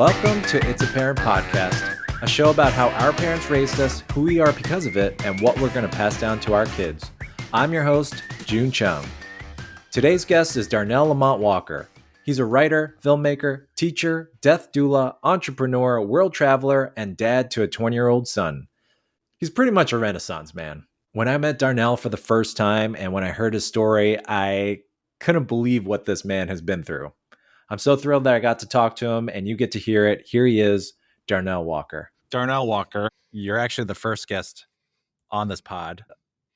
Welcome to It's a Parent Podcast, a show about how our parents raised us, who we are because of it, and what we're going to pass down to our kids. I'm your host, June Chung. Today's guest is Darnell Lamont Walker. He's a writer, filmmaker, teacher, death doula, entrepreneur, world traveler, and dad to a 20-year-old son. He's pretty much a Renaissance man. When I met Darnell for the first time and when I heard his story, I couldn't believe what this man has been through. I'm so thrilled that I got to talk to him and you get to hear it. Here he is, Darnell Walker. Darnell Walker, you're actually the first guest on this pod.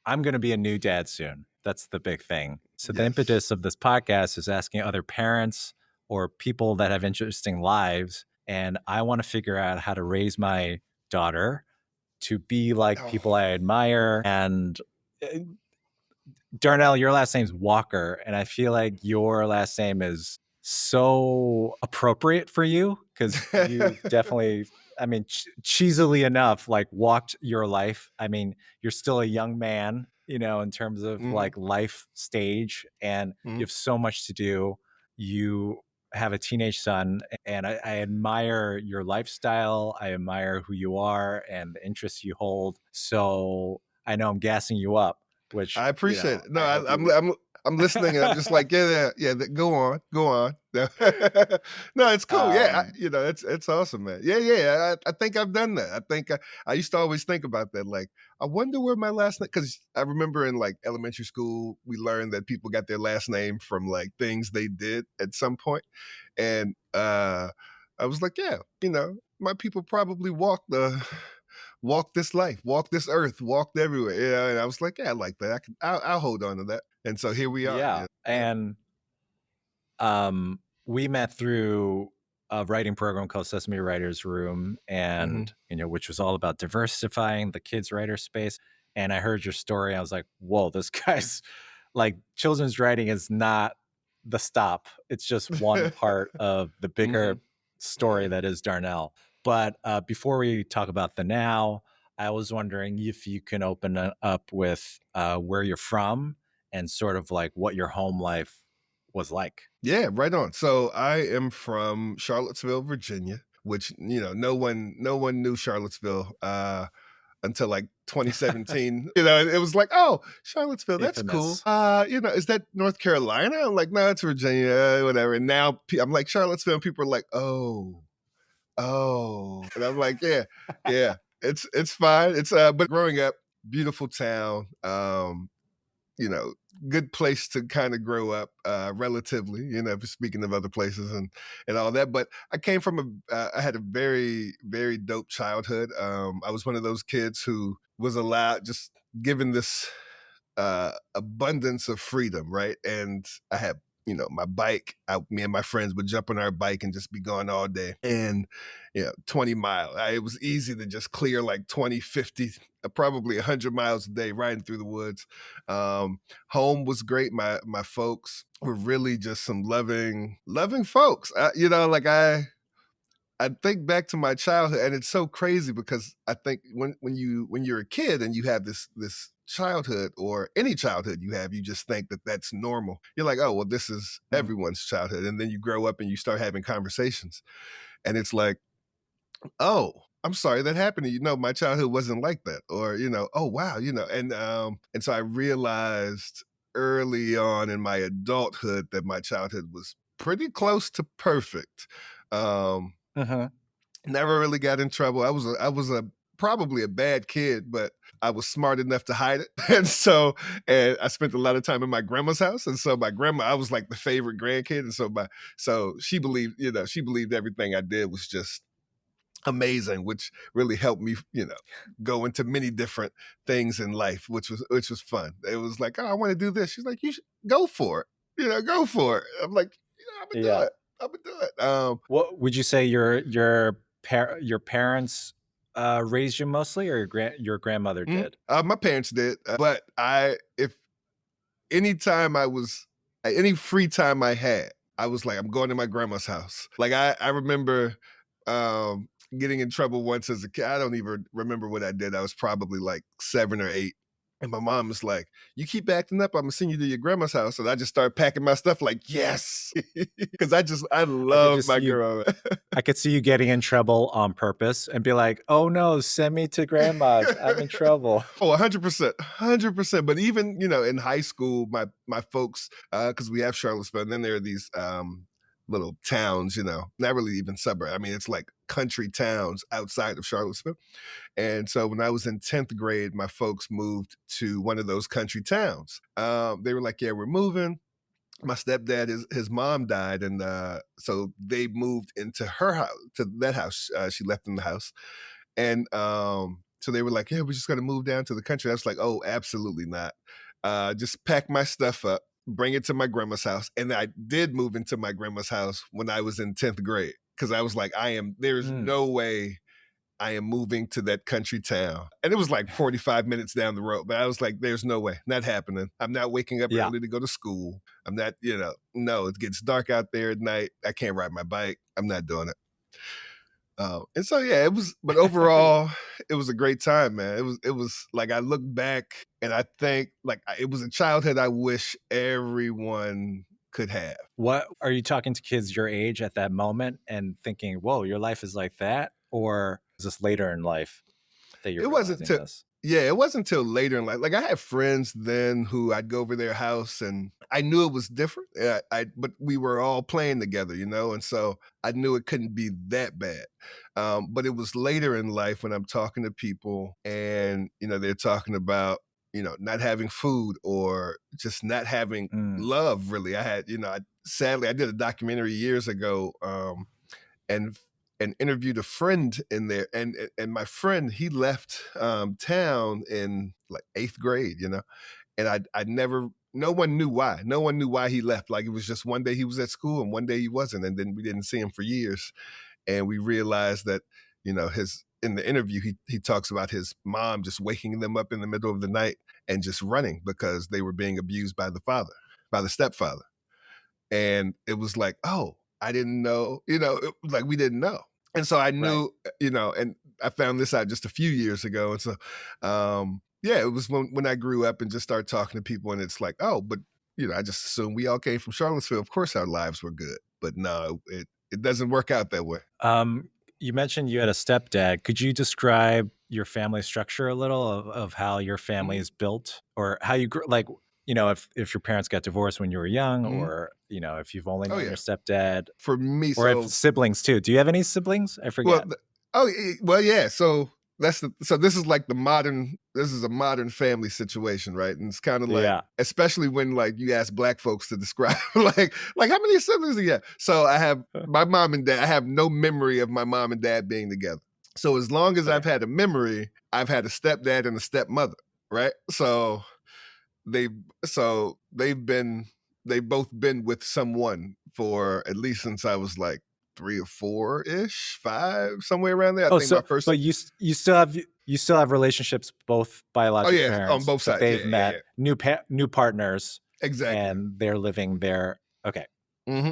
I'm going to be a new dad soon. That's the big thing. So the impetus of this podcast is asking other parents or people that have interesting lives. And I want to figure out how to raise my daughter to be like people I admire. And Darnell, your last name's Walker. And I feel like your last name is so appropriate for you because you definitely, cheesily enough, like walked your life. I mean, you're still a young man, you know, in terms of like life stage, and you have so much to do. You have a teenage son, and I admire your lifestyle. I admire who you are and the interests you hold. So I know I'm gassing you up, which I appreciate it. No, I'm listening, and I'm just like, yeah. Go on. No, it's cool. It's awesome, man. Yeah. I think I've done that. I think I used to always think about that. Like, I wonder where my last name, because I remember in like elementary school, we learned that people got their last name from like things they did at some point. And I was like, yeah, my people probably walked this life, walked this earth, walked everywhere. Yeah, and I was like, yeah, I like that. I'll hold on to that. And so here we are. Yeah. And we met through a writing program called Sesame Writers Room, and which was all about diversifying the kids' writer space. And I heard your story. I was like, whoa, this guy's like, children's writing is not the stop. It's just one part of the bigger story that is Darnell. But before we talk about the now, I was wondering if you can open up with where you're from and sort of like what your home life was like. Yeah, right on. So I am from Charlottesville, Virginia, which, no one knew Charlottesville until like 2017. It was like, oh, Charlottesville, that's Infamous. Cool. Is that North Carolina? I'm like, no, it's Virginia, whatever. And now I'm like, Charlottesville, and people are like, oh. And I'm like, yeah, it's fine. It's but growing up, beautiful town, good place to kind of grow up, relatively, speaking of other places and all that. But I came from I had a very, very dope childhood. I was one of those kids who was allowed, just given this abundance of freedom, right? And I had, my bike. Me and my friends would jump on our bike and just be gone all day. And, 20 miles. It was easy to just clear like 20, 50, probably 100 miles a day riding through the woods. Home was great. My folks were really just some loving folks. I think back to my childhood, and it's so crazy because I think when you're a kid and you have this childhood, or any childhood you have, you just think that that's normal. You're like, oh, well, this is everyone's childhood. And then you grow up and you start having conversations, and it's like, oh, I'm sorry that happened to you. No, my childhood wasn't like that. Or, oh, wow, and so I realized early on in my adulthood that my childhood was pretty close to perfect. Never really got in trouble. I was probably a bad kid, but I was smart enough to hide it. And I spent a lot of time in my grandma's house. And so my grandma, I was like the favorite grandkid. And so she believed everything I did was just amazing, which really helped me, go into many different things in life, which was fun. It was like, oh, I want to do this. She's like, you should go for it. Go for it. I'm like, I'm gonna do it. I'm gonna do it. What would you say your parents raised you mostly, or your grandmother did? My parents did, but if any free time I had, I was like, I'm going to my grandma's house. Like I remember getting in trouble once as a kid. I don't even remember what I did. I was probably like 7 or 8. And my mom was like, "You keep acting up, I'm gonna send you to your grandma's house." And I just started packing my stuff like, yes, because I I could love just my see you grandma. I could see you getting in trouble on purpose and be like, "Oh no, send me to grandma's. I'm in trouble." Oh, 100%, 100%. But even, in high school, my folks, because we have Charlottesville, and then there are these little towns, not really even suburb. I mean, it's like country towns outside of Charlottesville. And so when I was in 10th grade, my folks moved to one of those country towns. They were like, "Yeah, we're moving." My stepdad, his mom died, and so they moved into her house, to that house. She left in the house, and so they were like, "Yeah, we're just gonna move down to the country." I was like, "Oh, absolutely not! Just pack my stuff up, bring it to my grandma's house." And I did move into my grandma's house when I was in 10th grade because I was like, There's Mm, no way I am moving to that country town. And it was like 45 minutes down the road, but I was like, there's no way, not happening. I'm not waking up yeah. early to go to school. I'm not, no, it gets dark out there at night. I can't ride my bike. I'm not doing it. And so, yeah, but overall, it was a great time, man. It was like, I look back and I think like it was a childhood I wish everyone could have. What are you talking to kids your age at that moment and thinking, "Whoa, your life is like that?" Or is this later in life that you're It wasn't realizing till this? Yeah, it wasn't until later in life. Like I had friends then who I'd go over their house and I knew it was different. But we were all playing together, and so I knew it couldn't be that bad. But it was later in life when I'm talking to people and they're talking about not having food or just not having Mm, love. Really, sadly I did a documentary years ago. And interviewed a friend in there, and my friend, he left town in like 8th grade, and I never, no one knew why he left. Like it was just one day he was at school and one day he wasn't, and then we didn't see him for years. And we realized that his in the interview he talks about his mom just waking them up in the middle of the night and just running because they were being abused by the stepfather. And it was like, oh, I didn't know, like we didn't know. And so I right. knew, and I found this out just a few years ago. And so, yeah, it was when I grew up and just started talking to people, and it's like, oh, but I just assumed we all came from Charlottesville. Of course, our lives were good, but no, it doesn't work out that way. Um, you mentioned you had a stepdad. Could you describe your family structure a little of how your family Mhm, is built or how you grew, like, if your parents got divorced when you were young mhm. or, if you've only Oh known yeah, your stepdad for me, or if so siblings too. Do you have any siblings? I Well, forget. well, yeah. So this is like this is a modern family situation, right? And it's kind of like, Yeah. especially when like you ask black folks to describe like how many siblings do you have? So I have my mom and dad. I have no memory of my mom and dad being together. So as long as Okay. I've had a memory, I've had a stepdad and a stepmother, right? They they've both been with someone for at least since I was like 3 or 4-ish, 5, somewhere around there. I Oh, think my so first but you still have relationships both Oh, biologic yeah, on parents, both but sides. Yeah, they've yeah, yeah. met new partners Exactly. and they're living there. Okay.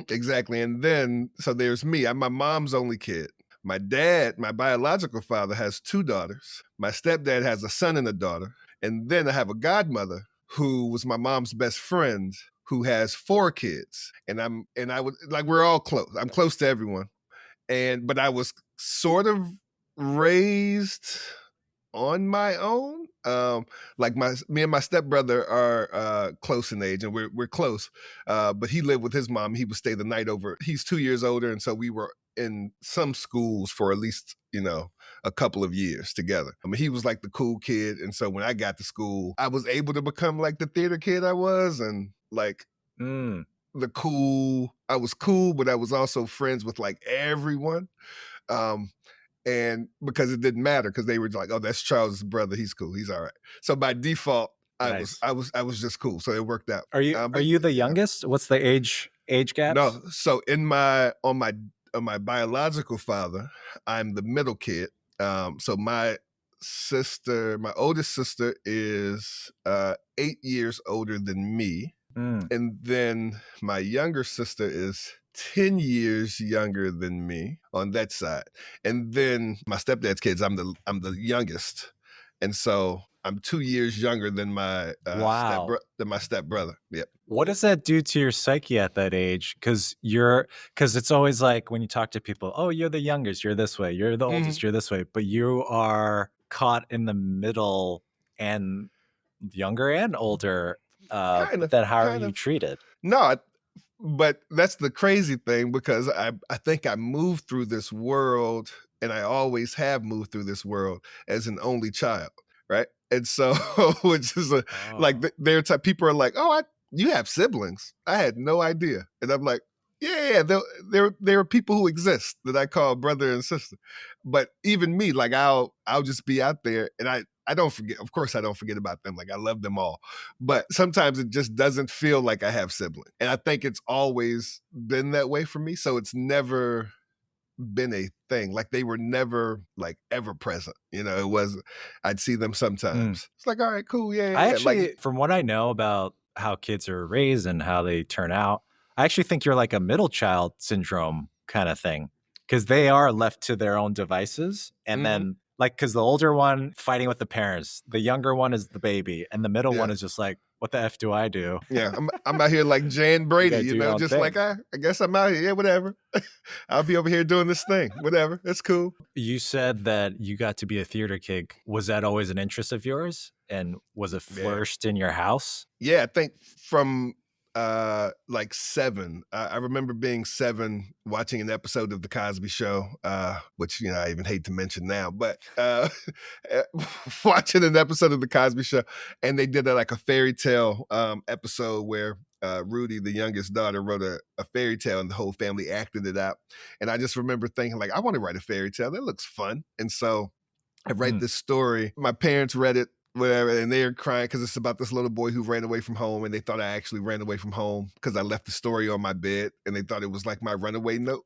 Exactly, and then so there's me. I'm my mom's only kid. My dad, my biological father, has 2 daughters. My stepdad has a son and a daughter, and then I have a godmother who was my mom's best friend who has 4 kids, and I would like, we're all close. I'm close to everyone. But I was sort of raised on my own. Like me and my stepbrother are close in age, and we're close. But he lived with his mom. He would stay the night over. He's 2 years older, and so we were in some schools for at least a couple of years together. I mean, he was like the cool kid, and so when I got to school, I was able to become like the theater kid I was, and like Mm, I was cool, but I was also friends with like everyone. Um, and because it didn't matter, because they were like, "Oh, that's Charles's brother. He's cool. He's all right." So by default, nice. I was just cool. So it worked out. Are you are But you the yeah, youngest? What's the age gaps? no. So in my on my biological father, I'm the middle kid. So my oldest sister is 8 years older than me, Mm, and then my younger sister is 10 years younger than me on that side. And then my stepdad's kids, I'm the youngest. And so I'm 2 years younger than Wow. my stepbrother. Yep. What does that do to your psyche at that age? Because it's always like when you talk to people, oh, you're the youngest, you're this way, you're the Mhm. oldest, you're this way, but you are caught in the middle and younger and older. Kind But of, then how are kind you of. treated? No, but that's the crazy thing because I think I moved through this world, and I always have moved through this world as an only child, right? And so, which is like Oh. there are people are like, "Oh, you have siblings?" I had no idea, and I'm like, "Yeah, yeah, there are people who exist that I call brother and sister." But even me, like I'll just be out there, and I don't forget. Of course, I don't forget about them. Like I love them all, but sometimes it just doesn't feel like I have siblings. And I think it's always been that way for me. So it's never been a thing. Like they were never like ever present. It was I'd see them Mm. sometimes. It's like, all right, cool, yeah, I yeah, yeah. Like, actually, from what I know about how kids are raised and how they turn out, I actually think you're like a middle child syndrome kind of thing because they are left to their own devices. And mhm, then, like, because the older one fighting with the parents, the younger one is the baby, and the middle yeah. one is just like, what the F do I do? Yeah, I'm out here like Jan You Brady, got to do your own just like thing. I guess I'm out here. Yeah, whatever. I'll be over here doing this thing. Whatever. It's cool. You said that you got to be a theater kid. Was that always an interest of yours? And was it Yeah. flourished in your house? Yeah, I think from like 7. I remember being 7 watching an episode of The Cosby Show, which I even hate to mention now, but watching an episode of The Cosby Show, and they did like a fairy tale episode where Rudy, the youngest daughter, wrote a fairy tale, and the whole family acted it out. And I just remember thinking, like, I want to write a fairy tale. That looks fun. And so I write Mm. this story. My parents read it, whatever, and they're crying because it's about this little boy who ran away from home, and they thought I actually ran away from home because I left the story on my bed, and they thought it was like my runaway note.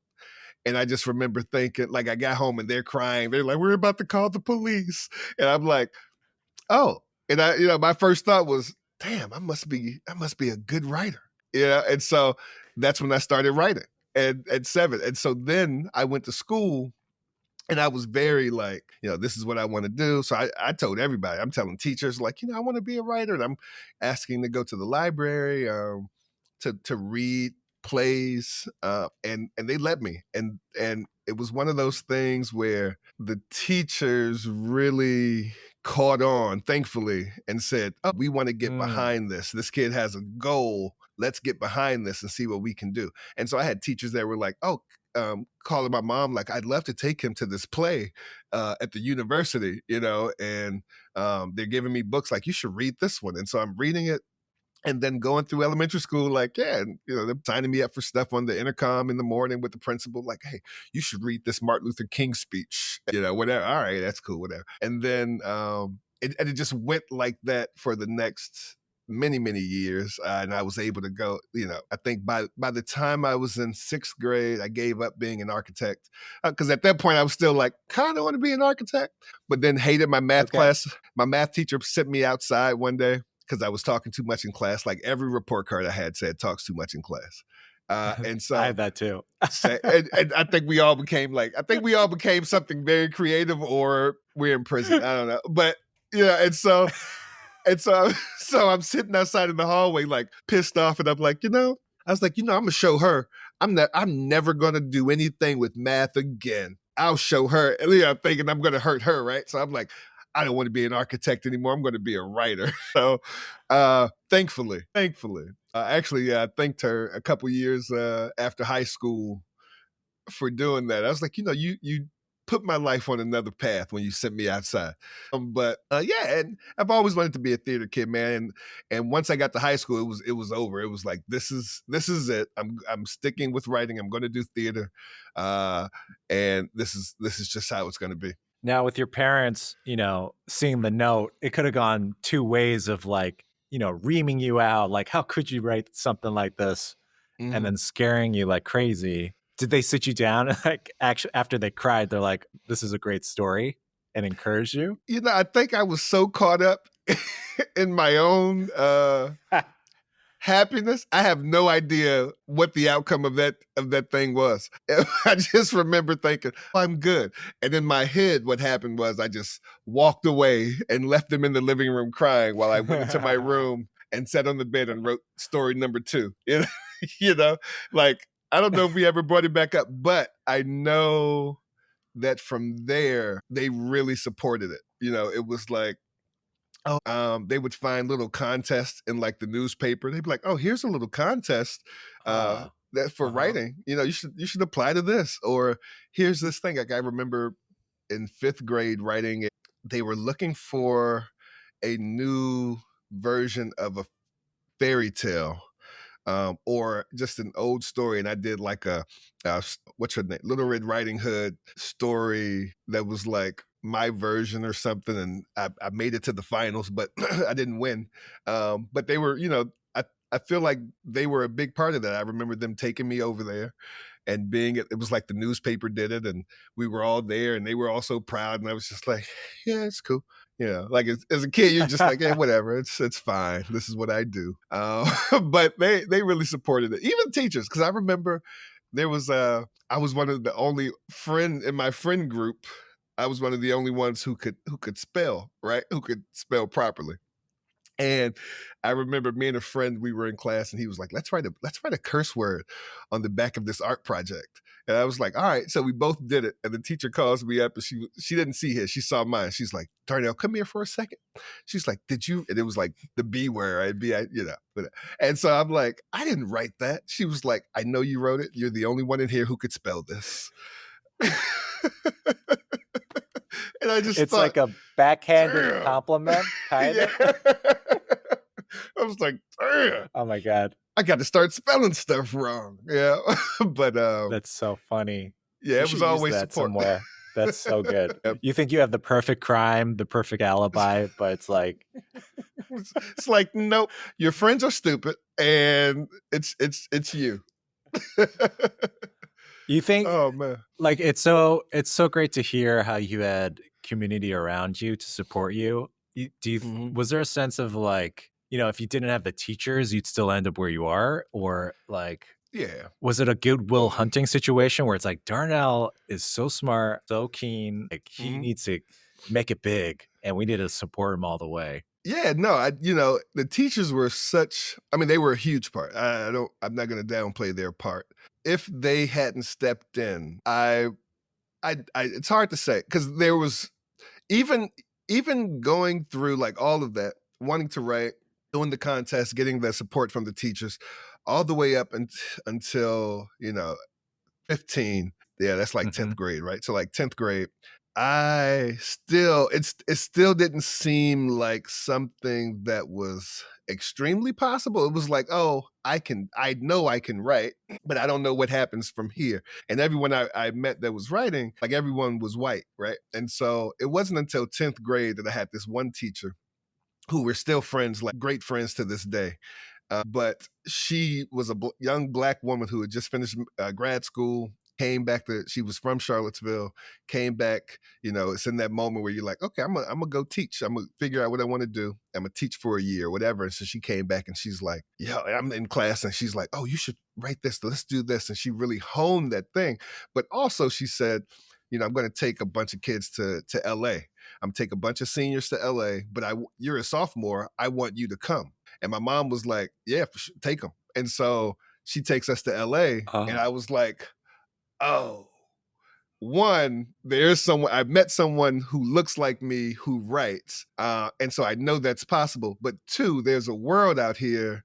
And I just remember thinking, like, I got home and they're crying. They're like, "We're about to call the police," and I'm like, "Oh." And my first thought was, "Damn, I must be a good writer." And so that's when I started writing at 7. And so then I went to school, and I was very like, this is what I want to do. So I told everybody, I'm telling teachers, like, I want to be a writer. And I'm asking to go to the library to read plays. And they let me. And it was one of those things where the teachers really caught on, thankfully, and said, "Oh, we want to get Mm. behind this. This kid has a goal. Let's get behind this and see what we can do." And so I had teachers that were like, "Oh, calling my mom like I'd love to take him to this play at the university, and they're giving me books like you should read this one, and so I'm reading it. And then going through elementary school, like, yeah, and they're signing me up for stuff on the intercom in the morning with the principal, like, hey, you should read this Martin Luther King speech, whatever. All right, that's cool, whatever. And then it just went like that for the next many, many years. And I was able to go, I think by the time I was in 6th grade, I gave up being an architect. Because at that point I was still like, kind of want to be an architect, but then hated my math Okay. class. My math teacher sent me outside one day because I was talking too much in class. Like every report card I had said talks too much in class. And I so have that too. and I think we all became something very creative, or we're in prison. I don't know. But and so so I'm sitting outside in the hallway, like pissed off, and I'm like, I was like, I'm gonna show her. I'm never gonna do anything with math again. I'll show her. And I'm thinking I'm gonna hurt her, right? So I'm like, I don't want to be an architect anymore. I'm gonna be a writer. So thankfully, actually, I thanked her a couple years after high school for doing that. I was like, you put my life on another path when you sent me outside. But yeah, and I've always wanted to be a theater kid, man. And once I got to high school, it was over. It was like this is it. I'm sticking with writing. I'm going to do theater, and this is just how it's going to be. Now, with your parents, seeing the note, it could have gone two ways of like, reaming you out. Like, how could you write something like this? And Mhm. then scaring you like crazy. Did they sit you down and like actually after they cried, they're like, this is a great story and encourage you? I think I was so caught up in my own happiness. I have no idea what the outcome of that thing was. I just remember thinking, oh, I'm good. And in my head, what happened was I just walked away and left them in the living room crying while I went into my room and sat on the bed and wrote story number 2. You know, like I don't know if we ever brought it back up, but I know that from there they really supported it. It was like, they would find little contests in like the newspaper. They'd be like, "Oh, here's a little contest that for writing. You should apply to this." Or here's this thing. Like I remember in 5th grade writing. They were looking for a new version of a fairy tale. Or just an old story, and I did like a what's her name, Little Red Riding Hood story that was like my version or something, and I made it to the finals, but I didn't win. But they were, I feel like they were a big part of that. I remember them taking me over there and being it was like the newspaper did it, and we were all there, and they were all so proud, and I was just like, yeah, it's cool. Like as a kid, you're just like, yeah, whatever, it's fine. This is what I do. But they really supported it, even teachers, because I remember there was I was one of the only friend in my friend group. I was one of the only ones who could spell right, who could spell properly. And I remember me and a friend, we were in class, and he was like, let's write a curse word on the back of this art project. And I was like, all right. So we both did it. And the teacher calls me up, and she didn't see his. She saw mine. She's like, Darnell, come here for a second. She's like, did you? And it was like the B word, right? And so I'm like, I didn't write that. She was like, I know you wrote it. You're the only one in here who could spell this. And I just it's thought, like a backhanded damn. compliment, kind of. I was like, damn. Oh my God. I got to start spelling stuff wrong. Yeah. But That's so funny. yeah, You it should was use always that support. somewhere. That's so good. Yep. You think you have the perfect crime, the perfect alibi, but it's like It's like, nope, your friends are stupid, and it's you. you think Oh man. like it's so great to hear how you had community around you to support you. Was there a sense of like, if you didn't have the teachers, you'd still end up where you are? Or like, Yeah. was it a goodwill hunting situation where it's like Darnell is so smart, so keen, like he needs to make it big and we need to support him all the way? Yeah, no, the teachers were they were a huge part. I'm not going to downplay their part. If they hadn't stepped in, it's hard to say, because there was even going through like all of that, wanting to write, doing the contest, getting the support from the teachers, all the way up until 15. Yeah, that's like 10th grade, right? So like 10th grade, it still didn't seem like something that was extremely possible. It was like, oh, I know I can write, but I don't know what happens from here. And everyone I met that was writing, like everyone was white, right? And so it wasn't until 10th grade that I had this one teacher who we're still friends, like great friends to this day. But she was a young Black woman who had just finished grad school, came back she was from Charlottesville, came back. It's in that moment where you're like, okay, I'm gonna go teach. I'm gonna figure out what I want to do. I'm gonna teach for a year or whatever. And so she came back, and she's like, yeah, I'm in class, and she's like, oh, you should write this. Let's do this. And she really honed that thing. But also she said, I'm going to take a bunch of kids to LA. I'm take a bunch of seniors to LA, but you're a sophomore. I want you to come. And my mom was like, yeah, take them. And so she takes us to LA. And I was like, oh, one, I met someone who looks like me who writes. And so I know that's possible. But two, there's a world out here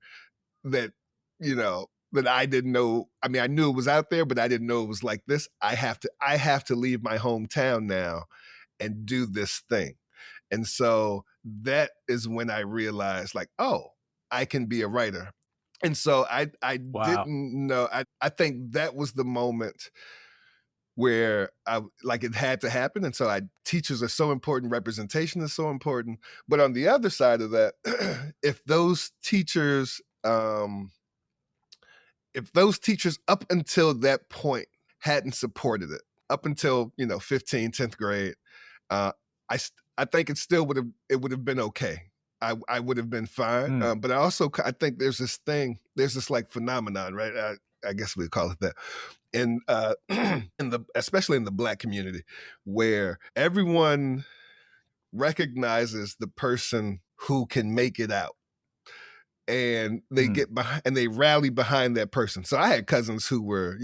that, that I didn't know. I mean, I knew it was out there, but I didn't know it was like this. I have to leave my hometown now and do this thing. And so that is when I realized, like, oh, I can be a writer. And so I Wow. didn't know. I think that was the moment where it had to happen. And so teachers are so important. Representation is so important. But on the other side of that, if those teachers up until that point hadn't supported it, up until 15, 10th grade, I think it would have been okay. I would have been fine. Mm, But I think there's this like phenomenon, right? I guess we call it that, in in the especially in the Black community, where everyone recognizes the person who can make it out, and they mm, get behind and they rally behind that person. So I had cousins who were,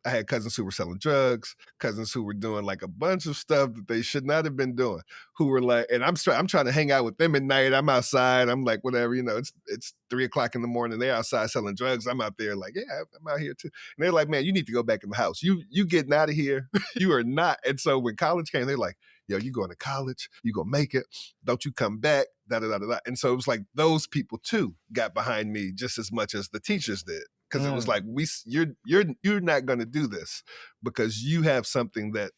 I had cousins who were selling drugs, cousins who were doing like a bunch of stuff that they should not have been doing. Who were like, and I'm trying to hang out with them at night. I'm outside. I'm like, whatever, it's 3 o'clock in the morning. They're outside selling drugs. I'm out there like, yeah, I'm out here too. And they're like, man, you need to go back in the house. You getting out of here. You are not. And so when college came, they're like, yo, you going to college? You gonna make it? Don't you come back? Da da da da. And so it was like those people too got behind me just as much as the teachers did, because it was mm. like you're not going to do this because you have something that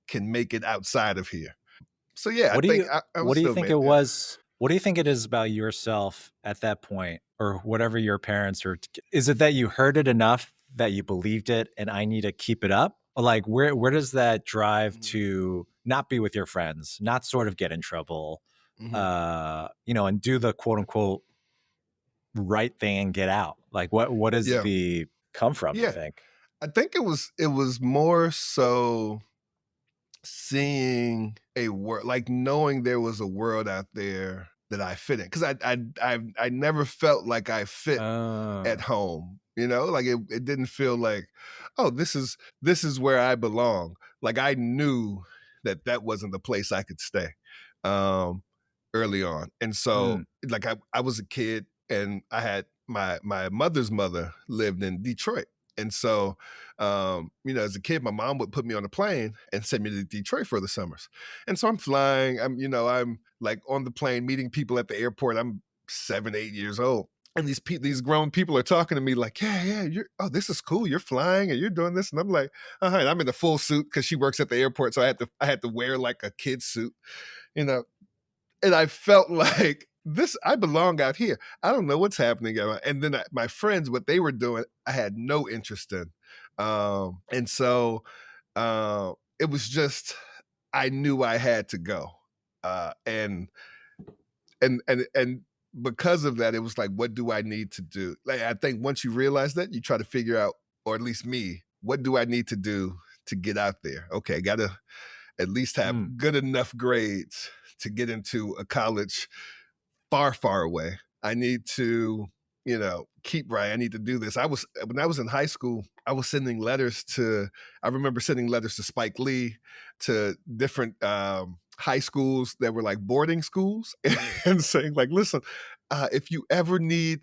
can make it outside of here. So yeah, I What do think you I what was do you still think made. it Yeah. was? What do you think it is about yourself at that point, or whatever your parents are? Is it that you heard it enough that you believed it, and I need to keep it up? Or like, where does that drive Mhm. to not be with your friends, not sort of get in trouble, Mhm. and do the quote unquote right thing and get out? Like, what does Yeah. the come from? You Yeah. think? I think it was more so seeing a world, like knowing there was a world out there that I fit in, because I never felt like I fit at Uh, home. Like it didn't feel like, oh, this is where I belong. Like I knew that that wasn't the place I could stay, um, early on. And so mm, like I was a kid, and I had my mother's mother lived in Detroit. And so, as a kid, my mom would put me on a plane and send me to Detroit for the summers. And so I'm flying. I'm like on the plane meeting people at the airport. I'm 7, 8 years old, and these grown people are talking to me like, yeah, yeah, this is cool. You're flying and you're doing this, and I'm like, and I'm in a full suit because she works at the airport, so I had to wear like a kid suit, you know, and I felt like this. I belong out here. I don't know what's happening, and then my friends, what they were doing, I had no interest in, and so it was just I knew I had to go, and because of that, it was like, what do I need to do? Like, I think once you realize that, you try to figure out, or at least me, what do I need to do to get out there? Okay, gotta at least have mm, good enough grades to get into a college far, far away. I need to, keep right. I need to do this. When I was in high school, I was sending letters I remember sending letters to Spike Lee, to different high schools that were like boarding schools, and saying like, listen, if you ever need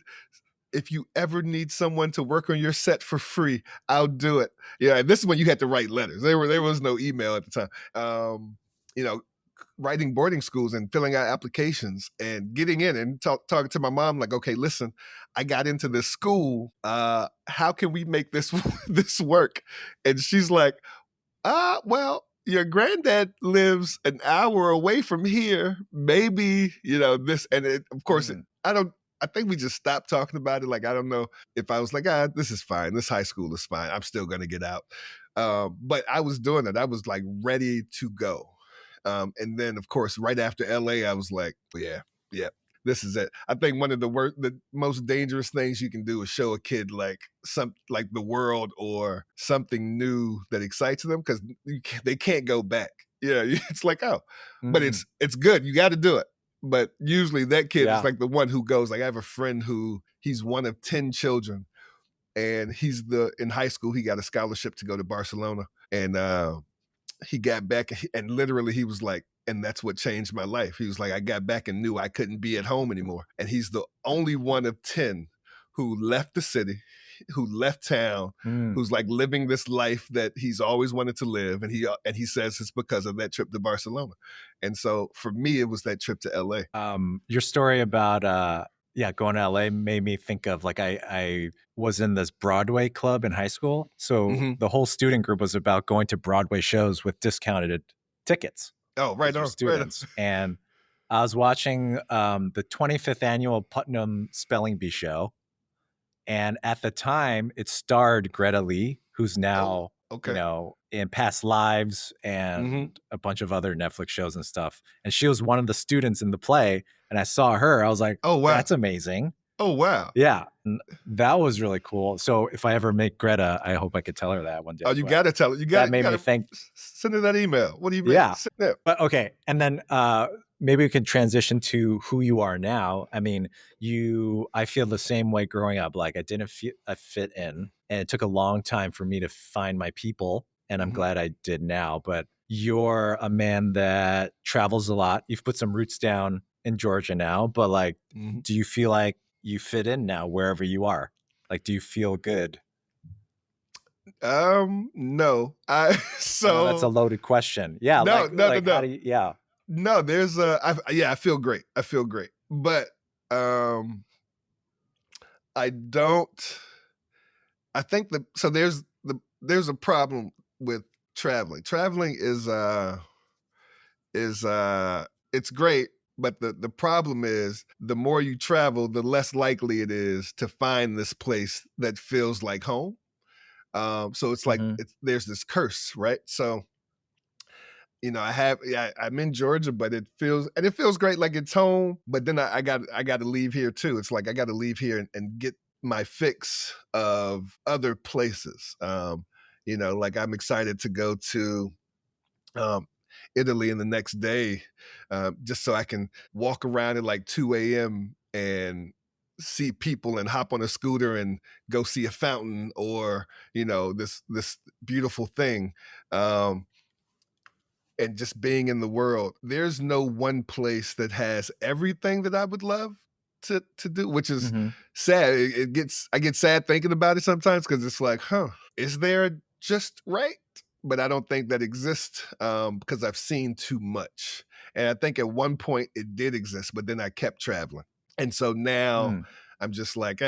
someone to work on your set for free, I'll do it. Yeah, and this is when you had to write letters. There was no email at the time. You know, Writing boarding schools and filling out applications and getting in and talking to my mom like, okay, listen, I got into this school. How can we make this this work? And she's like, well, your granddad lives an hour away from here. Maybe, this. And of course, mm, I think we just stopped talking about it. Like, I don't know if I was like, this is fine. This high school is fine. I'm still going to get out. But I was doing it. I was like ready to go. And then, of course, right after LA, I was like, yeah, yeah, this is it. I think one of the most dangerous things you can do is show a kid like the world or something new that excites them, because they can't go back. Yeah, it's like, oh, but mm. it's good. You got to do it. But usually that kid is Yeah. like the one who goes. Like I have a friend who he's one of 10 children, and in high school he got a scholarship to go to Barcelona, and he got back and literally he was like, and that's what changed my life. He was like, I got back and knew I couldn't be at home anymore. And he's the only one of 10 who left the city, who left town, Mm. who's like living this life that he's always wanted to live. And he says it's because of that trip to Barcelona. And so for me, it was that trip to LA. Your story about going to LA made me think of like I was in this Broadway club in high school. So Hmm. the whole student group was about going to Broadway shows with discounted tickets Oh, right because you're on, right on. students. And I was watching the 25th annual Putnam Spelling Bee show. And at the time, it starred Greta Lee, who's Oh, now Okay. in past lives Mhm. and a bunch of other Netflix shows and stuff. And she was one of the students in the play. And I saw her. I was like, Oh, wow. that's amazing. Oh, wow. Yeah. That was really cool. So if I ever make Greta, I hope I could tell her that one Oh, day. you But gotta tell it. that You made me gotta think, send her that email. What do you mean? yeah. Yeah. But okay. And then maybe we can transition to who you are now. I mean, I feel the same way growing up. Like I fit in, and it took a long time for me to find my people. And I'm Mhm. glad I did now. But you're a man that travels a lot. You've put some roots down in Georgia now, but like, Mhm. do you feel like you fit in now wherever you are? Like, do you feel good? No. I I know that's a so loaded question. Yeah, no, no, no, how no. do you yeah. No, there's yeah, I feel great. I feel great. But um I don't I think there's a problem with traveling. Traveling is it's great, but the problem is the more you travel, the less likely it is to find this place that feels like home. So it's like Mhm. there's this curse, right? So I'm in Georgia, but it feels great, like it's home. But then I got to leave here too. It's like I got to leave here and get my fix of other places. Like I'm excited to go to um, Italy in the next day, just so I can walk around at like 2 a.m. and see people and hop on a scooter and go see a fountain or this beautiful thing. Um, and just being in the world. There's no one place that has everything that I would love to do, which is Mhm. sad. I get sad thinking about it sometimes because it's like, huh, is there just right? But I don't think that exists because I've seen too much. And I think at one point it did exist, but then I kept traveling. And so now Mm. I'm just like,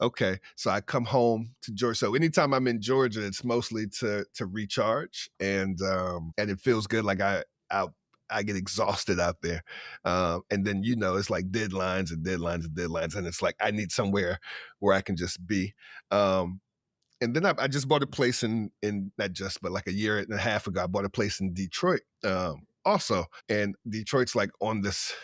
okay, so I come home to Georgia. So anytime I'm in Georgia, it's mostly to recharge, and it feels good. Like I get exhausted out there, and then it's like deadlines and deadlines and deadlines, and it's like I need somewhere where I can just be. And then I just bought a place in not just but like a year and a half ago. I bought a place in Detroit, also, and Detroit's like on this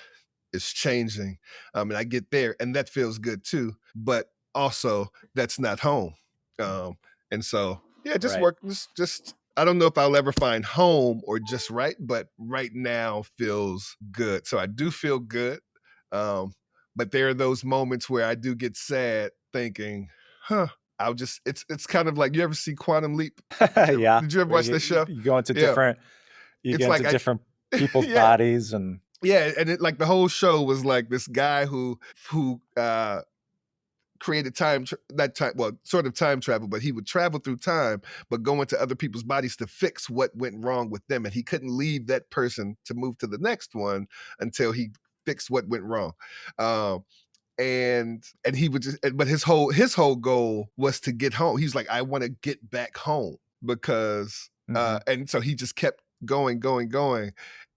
is changing. And I get there and that feels good too. But also that's not home. Um, and so yeah, just Right. work just I don't know if I'll ever find home or just right, but right now feels good. So I do feel good. Um, but there are those moments where I do get sad thinking, huh, it's kind of like you ever see Quantum Leap? Yeah. Did you ever Where watch that show? Yeah. you It's get into like I different people's yeah. bodies and Yeah, and it like the whole show was like this guy who created that time well sort of time travel, but he would travel through time but go into other people's bodies to fix what went wrong with them, and he couldn't leave that person to move to the next one until he fixed what went wrong. Um, and he would just but his whole goal was to get home. He's like, I want to get back home because Mhm. and so he just kept going.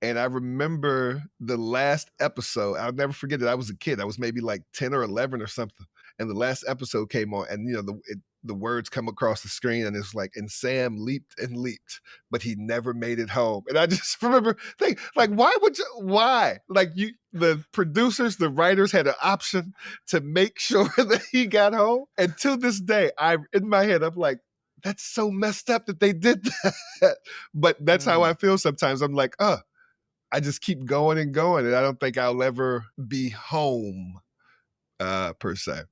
And I remember the last episode, I'll never forget it. I was a kid. I was maybe like 10 or 11 or something. And the last episode came on, and the words come across the screen, and it's like, and Sam leaped and leaped, but he never made it home. And I just remember thinking, like, why? Like the producers, the writers had an option to make sure that he got home. And to this day, in my head, I'm like, that's so messed up that they did that. But that's how I Mm. feel sometimes. I'm like, I just keep going and going, and I don't think I'll ever be home, per se.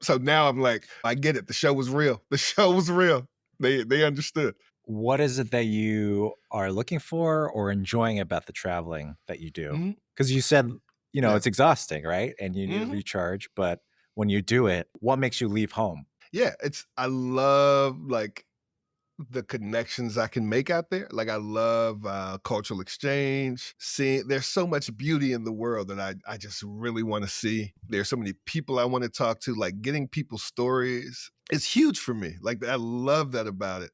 So now I'm like, I get it. The show was real. The show was real. They understood. What is it that you are looking for or enjoying about the traveling that you do? Hmm. Because you said, Yeah. it's exhausting, right? And you need to Hmm. recharge, but when you do it, what makes you leave home? Yeah. I love like the connections I can make out there. Like I love cultural exchange. Seeing there's so much beauty in the world that I just really want to see. There's so many people I want to talk to. Like getting people's stories is huge for me. Like I love that about it.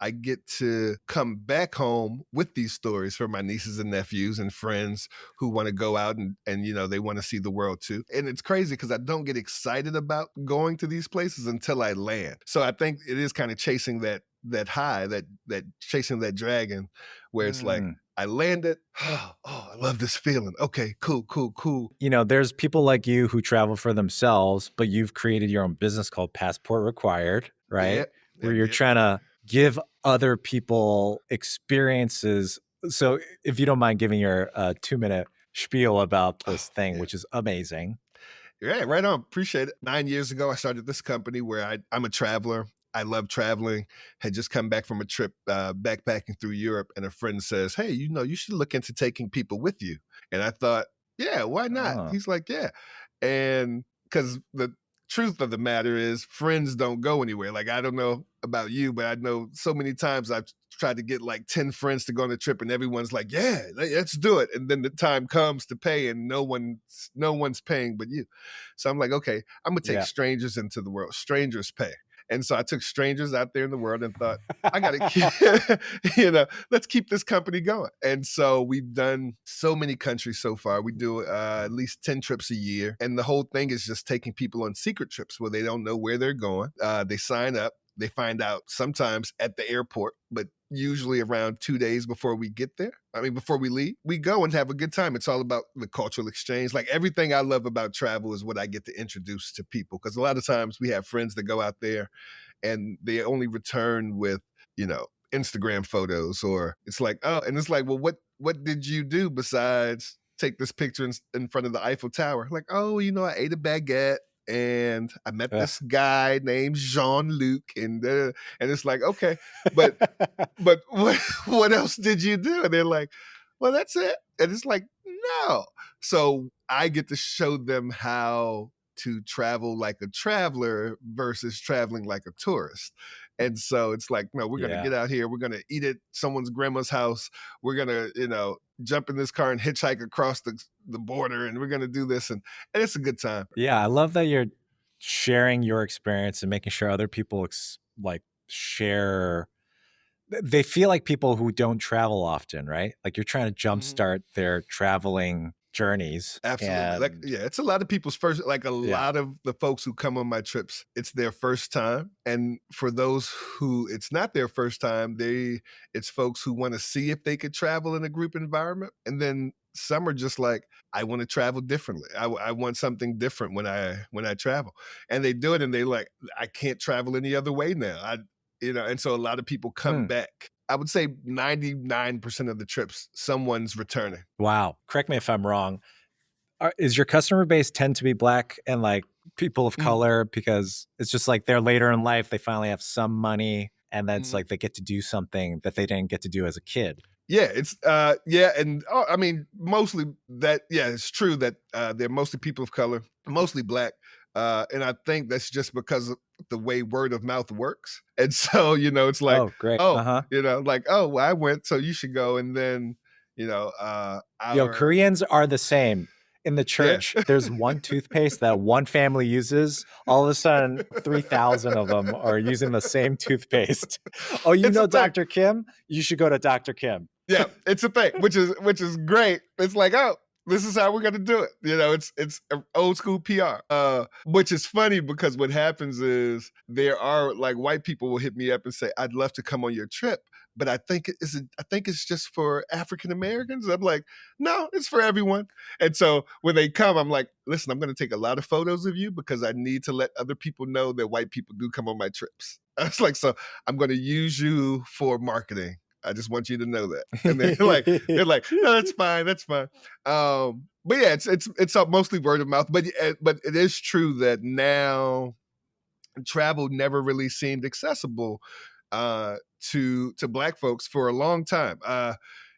I get to come back home with these stories for my nieces and nephews and friends who want to go out and they want to see the world too. And it's crazy because I don't get excited about going to these places until I land. So I think it is kind of chasing that high, that chasing that dragon, where it's like Mm. I landed. Oh, I love this feeling. Okay, cool, cool, cool. There's people like you who travel for themselves, but you've created your own business called Passport Required, Yeah, right? I Where you're did. trying to give other people experiences. So, if you don't mind giving your 2-minute spiel about Oh, this thing, yeah. which is amazing. Yeah, right on. Appreciate it. 9 years ago, I started this company where I'm a traveler. I love traveling. Had just come back from a trip backpacking through Europe, and a friend says, "Hey, you should look into taking people with you." And I thought, "Yeah, why not?" Oh, He's like, "Yeah," and because the truth of the matter is, friends don't go anywhere. Like I don't know about you, but I know so many times I've tried to get like 10 friends to go on a trip, and everyone's like, "Yeah, let's do it," and then the time comes to pay, and no one's paying but you. So I'm like, okay, I'm gonna take yeah. strangers into the world. Strangers pay. And so I took strangers out there in the world and thought, I gotta keep, let's keep this company going. And so we've done so many countries so far. We do at least 10 trips a year. And the whole thing is just taking people on secret trips where they don't know where they're going. They sign up. They find out sometimes at the airport, but usually around 2 days before we get there. I mean, before we leave, we go and have a good time. It's all about the cultural exchange. Like everything I love about travel is what I get to introduce to people. Because a lot of times we have friends that go out there and they only return with, Instagram photos, or it's like, oh, and it's like, well, what did you do besides take this picture in front of the Eiffel Tower? Like, oh, I ate a baguette and I met Ugh. this guy named Jean-Luc, and it's like, okay, but what else did you do? And they're like, well, that's it. And it's like, no. So I get to show them how to travel like a traveler versus traveling like a tourist. And so it's like, no, we're going to Yeah. get out here. We're going to eat at someone's grandma's house. We're going to, jump in this car and hitchhike across the border. And we're going to do this. And it's a good time. Yeah. I love that you're sharing your experience and making sure other people share. They feel like people who don't travel often, right? Like you're trying to Mhm. jumpstart their traveling journeys. Absolutely. Like, And yeah, it's a lot of people's first, like a yeah. lot of the folks who come on my trips, it's their first time. And for those who it's not their first time, it's folks who want to see if they could travel in a group environment. And then some are just like, I want to travel differently. I want something different when I travel. And they do it and they like, I can't travel any other way now. And so a lot of people come Hmm. back. I would say 99% of the trips, someone's returning. Wow. Correct me if I'm wrong. Is your customer base tend to be Black and like people of Mm, color because it's just like they're later in life, they finally have some money, and then it's mhm. like they get to do something that they didn't get to do as a kid? Yeah, it's and I mean, mostly that. Yeah, it's true that they're mostly people of color, mostly Black, and I think that's just because of the way word of mouth works. And so it's like, Oh, great. oh, Uh-huh. like, oh, well, I went, so you should go, and then Yo, our Koreans are the same. In the yeah, church, there's one toothpaste that one family uses. All of a sudden, 3,000 of them are using the same toothpaste. Oh, you it's a know thing. Dr. Kim? You should go to Dr. Kim. Yeah, it's a thing, which is great. It's like, oh, this is how we're gonna do it. It's old school PR. Which is funny because what happens is there are like white people will hit me up and say, I'd love to come on your trip, but I think it's just for African Americans. I'm like, no, it's for everyone. And so when they come, I'm like, listen, I'm gonna take a lot of photos of you because I need to let other people know that white people do come on my trips. I was like, so I'm gonna use you for marketing. I just want you to know that. And they're like, no, that's fine, that's fine. But yeah, it's mostly word of mouth. But it is true that now travel never really seemed accessible to Black folks for a long time.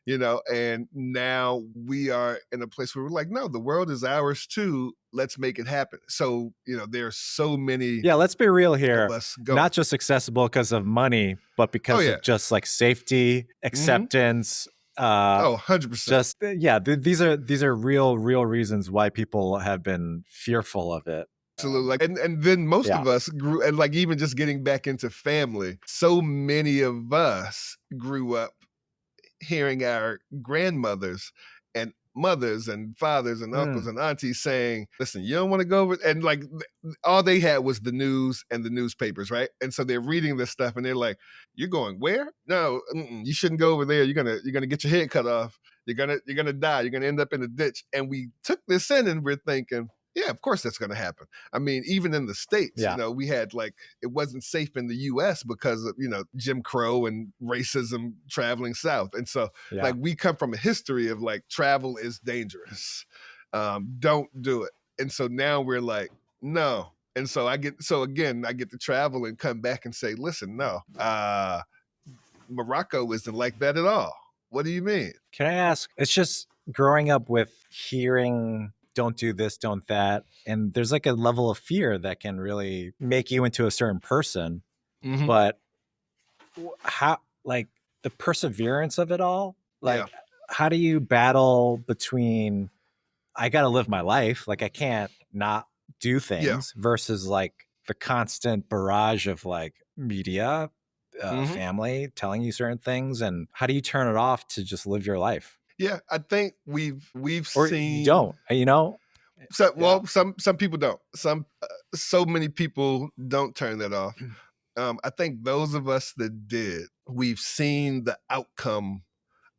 And now we are in a place where we're like, no, the world is ours too. Let's make it happen. So there's so many Yeah, let's be real of here. us going. Not just accessible because of money, but Oh because yeah. of just like safety, Hmm. acceptance. Uh, Oh, 100%. just yeah, these are real reasons why people have been fearful of it. Absolutely. Like, and then most Yeah, of us grew, and like even just getting back into family, so many of us grew up hearing our grandmothers and mothers and fathers and uncles Mm, and aunties saying, listen, you don't want to go over, and like all they had was the news and the newspapers, right? And so they're reading this stuff and they're like, you're going where? No, you shouldn't go over there. You're gonna get your head cut off. You're gonna die. You're gonna end up in a ditch. And we took this in and we're thinking, yeah, of course that's gonna happen. I mean, even in the States, yeah. we had like it wasn't safe in the US because of, Jim Crow and racism traveling south. And so Yeah. like we come from a history of like travel is dangerous. Don't do it. And so now we're like, no. And so I get to travel and come back and say, listen, no, Morocco isn't like that at all. What do you mean? Can I ask? It's just growing up with hearing, don't do this, don't that. And there's like a level of fear that can really make you into a certain person. Mm-hmm. But how, like, the perseverance of it all, Yeah. like, how do you battle between, I got to live my life, like, I can't not do Yeah. things, versus like the constant barrage of like media, Mm-hmm. family telling you certain things, and how do you turn it off to just live your life? Yeah. I think we've Or you seen don't, you know? so Yeah. well some people don't. So many people don't turn that off. I think those of us that did, we've seen the outcome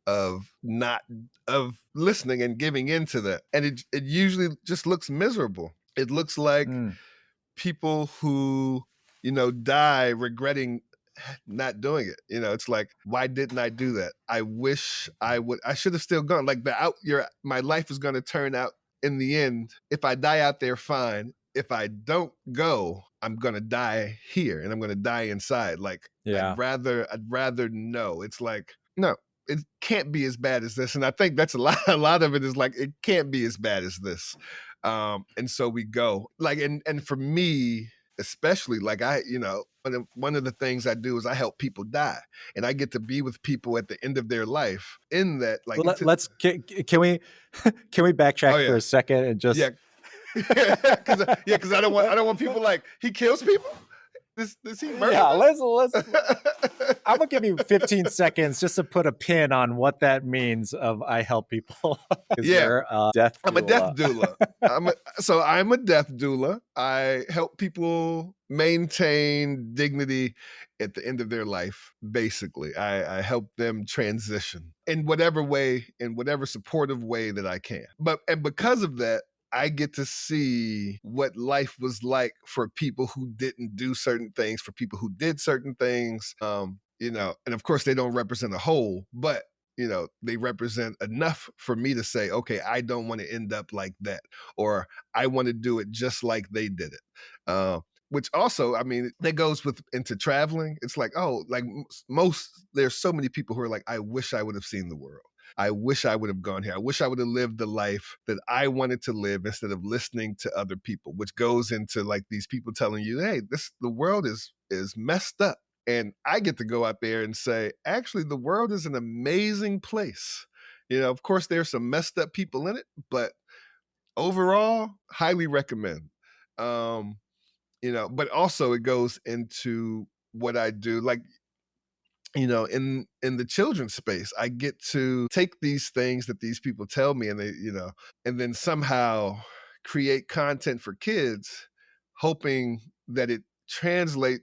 of not of listening and giving into that, and it usually just looks miserable. It looks like Mm, people who die regretting not doing it. It's like, why didn't I do that? I wish I should have still gone. Like my life is going to turn out in the end. If I die out there, fine. If I don't go, I'm going to die here and I'm going to die inside. Like yeah. I'd rather know. It's like, no, it can't be as bad as this. And I think that's a lot of it is like, it can't be as bad as this. And so we go like, and for me, especially like one of the things I do is I help people die, and I get to be with people at the end of their life. In that, like, Well, let's can we can we backtrack oh for yeah, a second and just yeah, because I don't want people like he kills people. Does he murder? Yeah, let's I'm gonna give you 15 seconds just to put a pin on what that means of I help people. Yeah, you're a death I'm a death doula. doula. I'm a death doula. I help people maintain dignity at the end of their life. Basically, I help them transition in whatever way, in whatever supportive way that I can. And because of that, I get to see what life was like for people who didn't do certain things, for people who did certain things. And of course they don't represent a whole, but they represent enough for me to say, okay, I don't want to end up like that, or I want to do it just like they did it. Which also, I mean, that goes into traveling. It's like, oh, like there's so many people who are like, I wish I would have seen the world. I wish I would have gone here. I wish I would have lived the life that I wanted to live instead of listening to other people, which goes into like these people telling you, hey, the world is messed up. And I get to go out there and say, actually, the world is an amazing place. Of course, there's some messed up people in it, but overall, highly recommend. But also it goes into what I do. Like, in the children's space, I get to take these things that these people tell me, and they, and then somehow create content for kids, hoping that it translates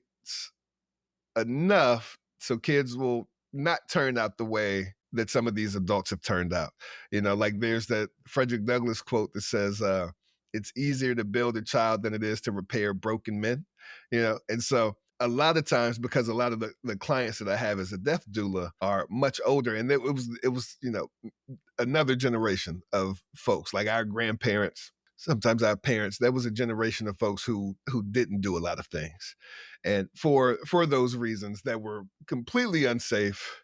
enough so kids will not turn out the way that some of these adults have turned out. Like there's that Frederick Douglass quote that says, it's easier to build a child than it is to repair broken men. And so a lot of times, because a lot of the clients that I have as a death doula are much older, and it was another generation of folks like our grandparents, sometimes our parents. That was a generation of folks who didn't do a lot of things, and for those reasons that were completely unsafe.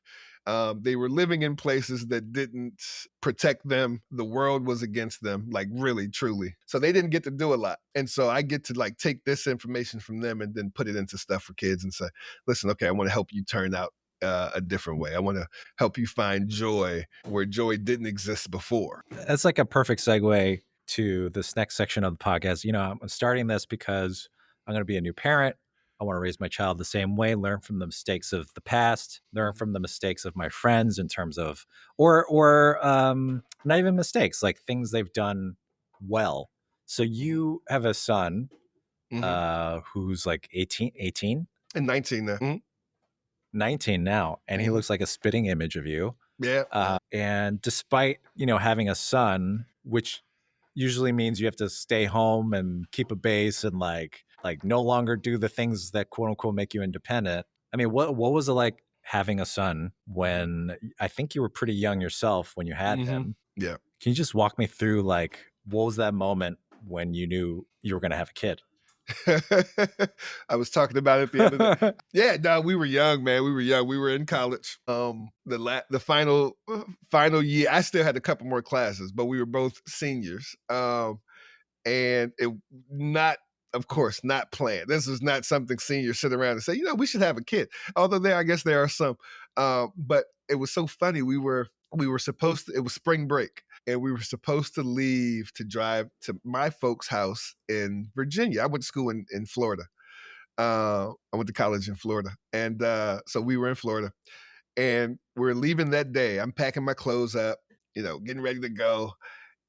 They were living in places that didn't protect them. The world was against them, like really, truly. So they didn't get to do a lot. And so I get to like take this information from them and then put it into stuff for kids and say, listen, okay, I want to help you turn out a different way. I want to help you find joy where joy didn't exist before. That's like a perfect segue to this next section of the podcast. I'm starting this because I'm going to be a new parent. I want to raise my child the same way, learn from the mistakes of the past, learn from the mistakes of my friends in terms of, or not even mistakes, like things they've done well. So you have a son Mhm. who's like 18, And 19 now. 19 now, and he Mhm. looks like a spitting image of you. Yeah, yeah. And despite, having a son, which usually means you have to stay home and keep a base and like no longer do the things that quote unquote make you independent. I mean, what was it like having a son when I think you were pretty young yourself when you had Mhm. him? Yeah. Can you just walk me through like what was that moment when you knew you were going to have a kid? I was talking about it the other day. Yeah, no, we were young, man. We were young. We were in college. The final year, I still had a couple more classes, but we were both seniors. And it not, of course, not planned. This is not something seniors sit around and say, we should have a kid. Although I guess there are some. But it was so funny. We were supposed to. It was spring break, and we were supposed to leave to drive to my folks' house in Virginia. I went to school in Florida. I went to college in Florida, and so we were in Florida, and we're leaving that day. I'm packing my clothes up, getting ready to go.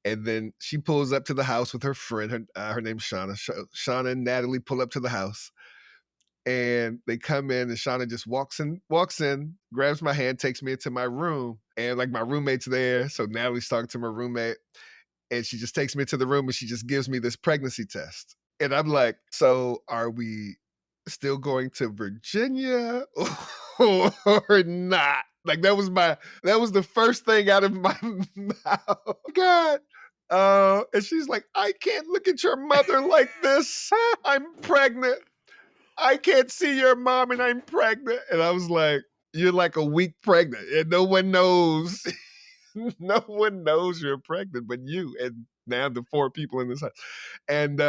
And then she pulls up to the house with her friend. Her name's Shauna. Shauna and Natalie pull up to the house, and they come in, and Shauna just walks in, grabs my hand, takes me into my room, and like my roommate's there. So Natalie's talking to my roommate, and she just takes me to the room, and she just gives me this pregnancy test. And I'm like, so are we still going to Virginia or not? Like that was the first thing out of my mouth. God. And she's like, I can't look at your mother like this. I'm pregnant. I can't see your mom and I'm pregnant. And I was like, you're like a week pregnant and no one knows. No one knows you're pregnant but you and now the four people in this house. And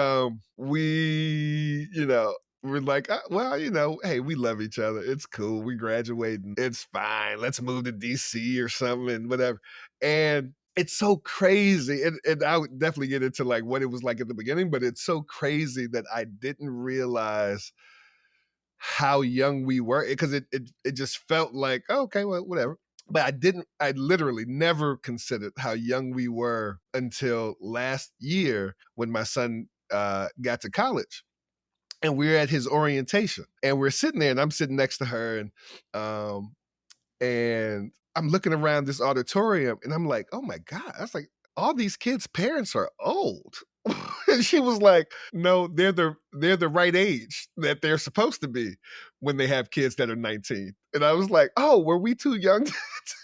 we're like, well, hey, we love each other. It's cool. We graduating. It's fine. Let's move to DC or something and whatever. And it's so crazy. And I would definitely get into like what it was like at the beginning, but it's so crazy that I didn't realize how young we were because it just felt like, oh, okay, well, whatever. But I literally never considered how young we were until last year when my son got to college and we're at his orientation and we're sitting there and I'm sitting next to her um, and I'm looking around this auditorium and I'm like, oh my God, that's like all these kids' parents are old. And she was like, no, they're the right age that they're supposed to be when they have kids that are 19. And I was like, oh, were we too young to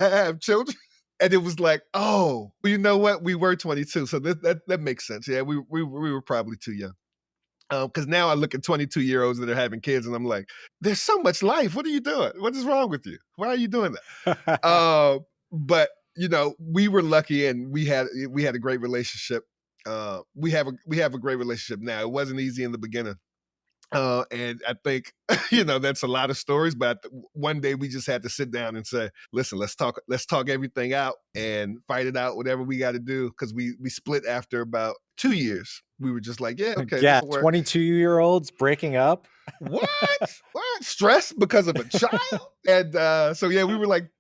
have children? And it was like, oh, well, you know what? We were 22. So that makes sense. Yeah, we were probably too young. Because now I look at 22-year-olds that are having kids and I'm like, there's so much life. What are you doing? What is wrong with you? Why are you doing that? But we were lucky and we had a great relationship. We have a great relationship now. It wasn't easy in the beginning. And I think that's a lot of stories, but one day we just had to sit down and say, "Listen, let's talk everything out and fight it out, whatever we got to do." Because we split after about 2 years. We were just like, "Yeah, okay, this Yeah, will work." 22-year-olds breaking up. What? What? Stress because of a child? And so yeah, we were like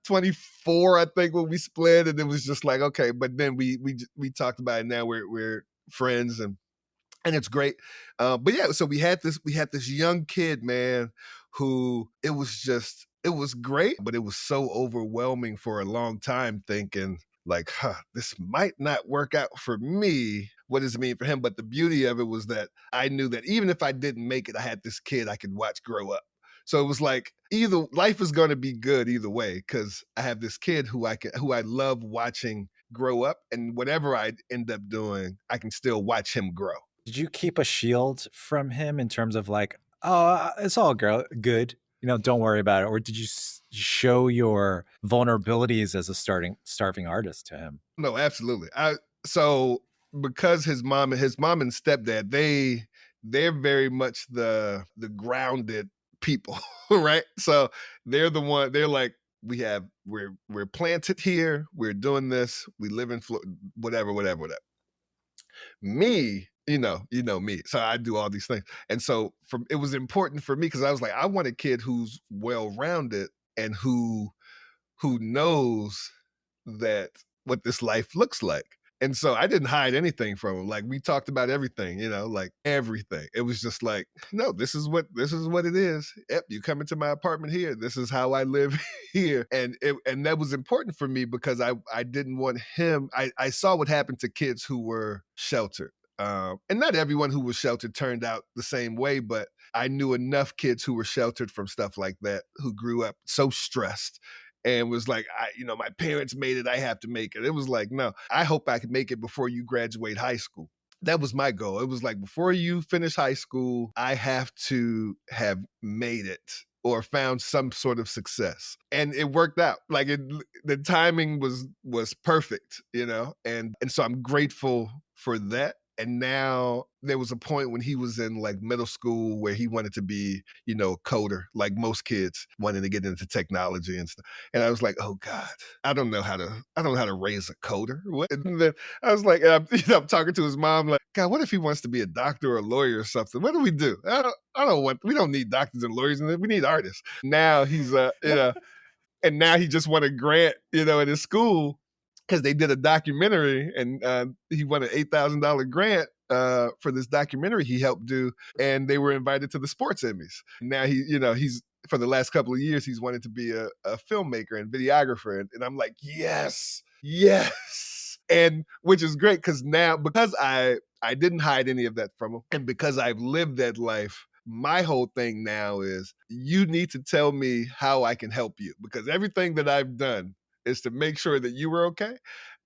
24, I think, when we split, and it was just like okay. But then we talked about it. Now we're friends and it's great. But yeah, so we had this young kid, man, who it was great, but it was so overwhelming for a long time thinking like, this might not work out for me. What does it mean for him? But the beauty of it was that I knew that even if I didn't make it, I had this kid I could watch grow up. So it was like either life is going to be good either way because I have this kid who I love watching grow up, and whatever I end up doing, I can still watch him grow. Did you keep a shield from him in terms of like, oh, it's all good, don't worry about it, or did you show your vulnerabilities as a starving artist to him? No, absolutely. So because his mom and stepdad, they're very much the grounded people, right? So they're like, we're planted here, we're doing this, we live in whatever, whatever, whatever. Me, me. So I do all these things. And so it was important for me because I was like, I want a kid who's well rounded and who knows that what this life looks like. And so I didn't hide anything from him. Like we talked about everything, like everything. It was just like, no, this is what it is. Yep, you come into my apartment here. This is how I live here. And that was important for me because I didn't want him. I saw what happened to kids who were sheltered. And not everyone who was sheltered turned out the same way, but I knew enough kids who were sheltered from stuff like that who grew up so stressed and was like, my parents made it, I have to make it. It was like, no, I hope I can make it before you graduate high school. That was my goal. It was like, before you finish high school, I have to have made it or found some sort of success. And it worked out. Like the timing was perfect, and so I'm grateful for that. And now there was a point when he was in like middle school where he wanted to be, a coder, like most kids wanting to get into technology and stuff. And I was like, oh God, I don't know how to raise a coder. What? And then I was like, I'm talking to his mom, like, God, what if he wants to be a doctor or a lawyer or something? What do we do? We don't need doctors and lawyers, and we need artists. Now he's, and now he just won a grant, at his school because they did a documentary, and he won an $8,000 grant for this documentary he helped do, and they were invited to the sports Emmys. Now he's for the last couple of years he's wanted to be a filmmaker and videographer, and I'm like, yes, yes, and which is great because I didn't hide any of that from him, and because I've lived that life. My whole thing now is you need to tell me how I can help you because everything that I've done is to make sure that you were okay.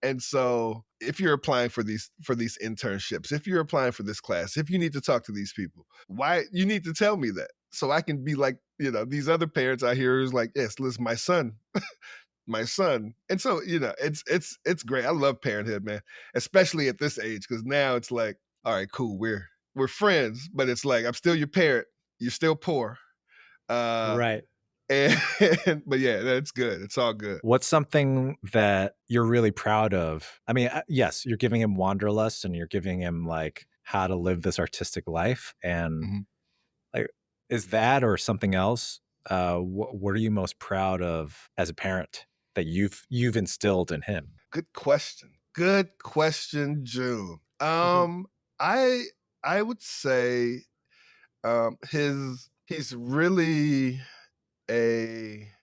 And so if you're applying for these internships, if you're applying for this class, if you need to talk to these people, why you need to tell me that so I can be like, these other parents I hear is like, yes, listen, my son. And so, it's great. I love parenthood, man, especially at this age, because now it's like, all right, cool, we're friends, but it's like I'm still your parent. You're still poor. Right. And but yeah, that's good. It's all good. What's something that you're really proud of? I mean, yes, you're giving him wanderlust and you're giving him like how to live this artistic life. And Mhm. like, is that or something else? What are you most proud of as a parent that you've instilled in him? Good question. Good question, June. I I would say he's really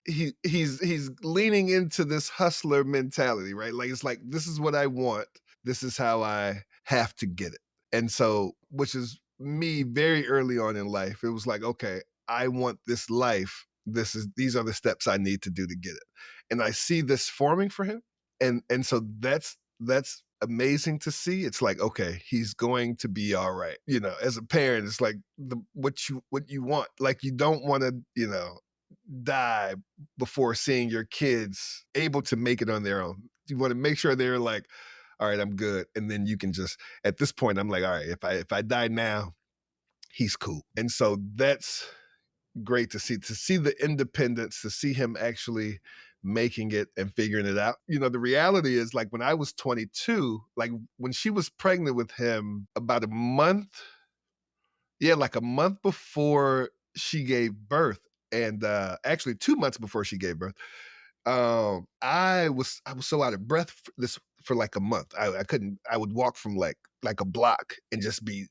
he's leaning into this hustler mentality, right? Like it's like this is what I want. This is how I have to get it. And so, which is me very early on in life. It was like, okay, I want this life. These are the steps I need to do to get it. And I see this forming for him. And so that's amazing to see. It's like, okay, he's going to be all right. As a parent, it's like what you want. Like you don't want to, die before seeing your kids able to make it on their own. You want to make sure they're like, all right, I'm good. And then you can just at this point, I'm like, all right, if I die now, he's cool. And so that's great to see the independence, to see him actually making it and figuring it out. The reality is like when I was 22, like when she was pregnant with him about a month, yeah, like a month before she gave birth, and actually 2 months before she gave birth, I was so out of breath for like a month. I couldn't. I would walk from like a block and just be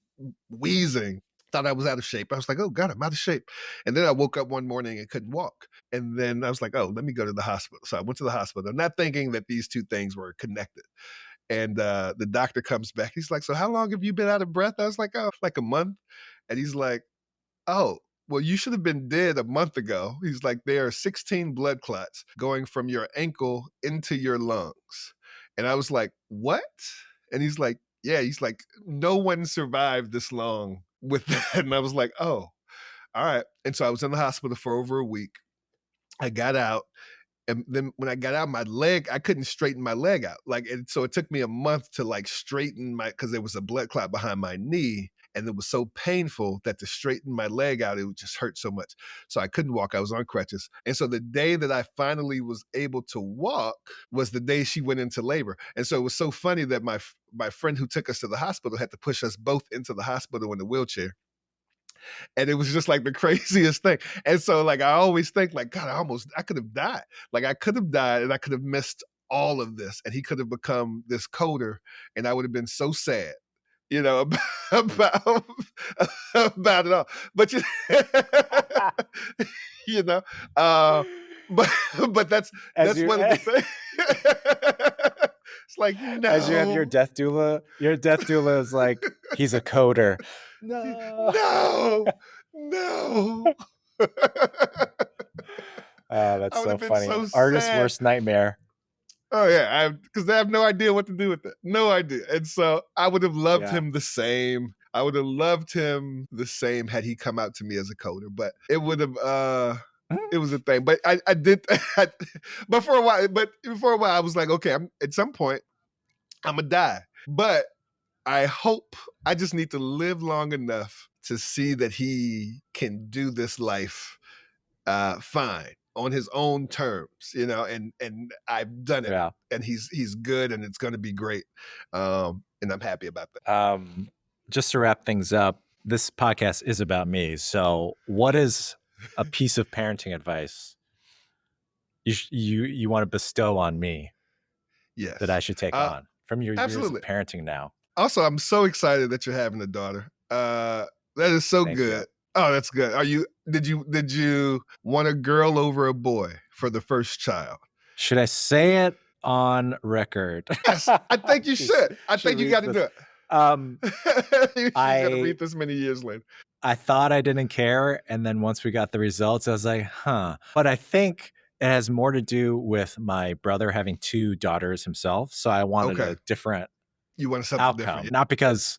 wheezing. Thought I was out of shape. I was like, oh God, I'm out of shape. And then I woke up one morning and couldn't walk. And then I was like, oh, let me go to the hospital. So I went to the hospital, not thinking that these two things were connected. And the doctor comes back. He's like, so how long have you been out of breath? I was like, oh, like a month. And he's like, oh, well, you should have been dead a month ago. He's like, there are 16 blood clots going from your ankle into your lungs. And I was like, what? And he's like, yeah, he's like, no one survived this long with that. And I was like, oh, all right. And so I was in the hospital for over a week. I got out. And then when I got out, I couldn't straighten my leg out. Like, and so it took me a month to like straighten because there was a blood clot behind my knee. And it was so painful that to straighten my leg out, it would just hurt so much. So I couldn't walk. I was on crutches. And so the day that I finally was able to walk was the day she went into labor. And so it was so funny that my friend who took us to the hospital had to push us both into the hospital in a wheelchair. And it was just like the craziest thing. And so like I always think like, God, I could have died. Like I could have died and I could have missed all of this, and he could have become this coder, and I would have been so sad, about about it all. But you know, uh, but As that's you one of the things. It's like as you have no, your death doula is like, he's a coder. No. no, no. Oh, that's I would so have been funny. so Artist's sad. worst nightmare. Oh yeah, because I have no idea what to do with it. No idea. And so I would have loved Yeah. him the same. I would have loved him the same had he come out to me as a coder. But it would have it was a thing. But I did but for a while I was like, okay, at some point I'm gonna die. But I hope I just need to live long enough to see that he can do this life fine on his own terms, and I've done it, Yeah. and he's good, and it's going to be great, and I'm happy about that. Just to wrap things up, this podcast is about me. So, what is a piece of parenting advice you want to bestow on me Yes, that I should take on from your years of absolutely. parenting now? Also, I'm so excited that you're having a daughter. That is so Thank good. you. Oh, that's good. Did you want a girl over a boy for the first child? Should I say it on record? Yes, I think you should. I She think you got reads to this. do it. She's gonna I read this many years later. I thought I didn't care, and then once we got the results, I was like, huh. But I think it has more to do with my brother having 2 daughters himself, so I wanted Okay, a different you wanted something outcome. different. Not because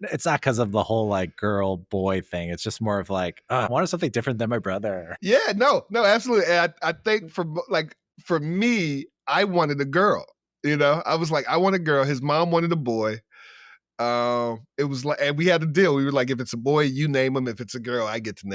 it's not because of the whole like girl boy thing. It's just more of like, I wanted something different than my brother. Yeah, no, absolutely. And I think for me, I wanted a girl. I was like, I want a girl. His mom wanted a boy. It was like, and we had a deal. We were like, if it's a boy, you name him. If it's a girl, I get to